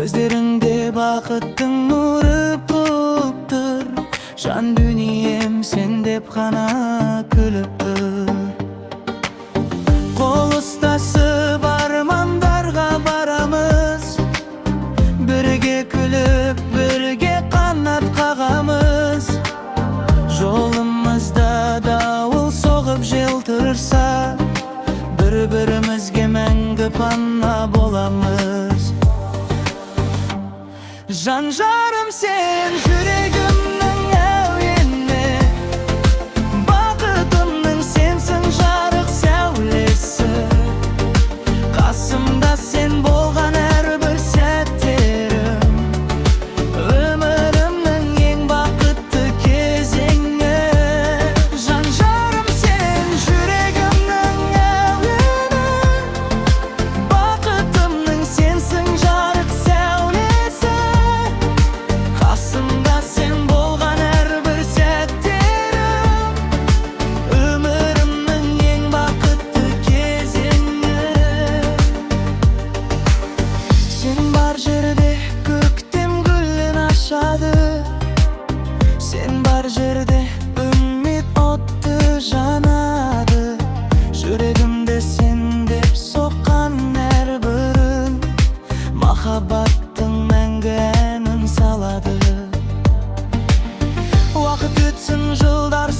Gözlerinde бақыттың нұры тұр. Жан дүнием сен деп қана күліп тұр. Қол ұстасып армандарға барамыз, бірге күліп, бірге қанат қағамыз. Жолымызда дауыл соғып жел тұрса, бір-бірімізге мәңгі пана боламыз. Жан жарым сен жүрегімнің әуені, бақытымның сенсің жарық сәулесі. Қасымда сен болған әрбір сәттерім, өмірімнің ең бақытты кезеңі. Жан жарым сен жүрегімнің әуені, бақытымның сенсің жарық сәулесі. Қасымда сен болған әрбір сәттерім, өмірімнің ең бақытты кезеңі. Сен бар жерде көктем гүлін ашады, сен бар жерде үміт отты жанады. Жүрегімде сен деп соққан әрбір үн, махаббаттың мәңгі әнін салады. Уақыт өтсін, жылдар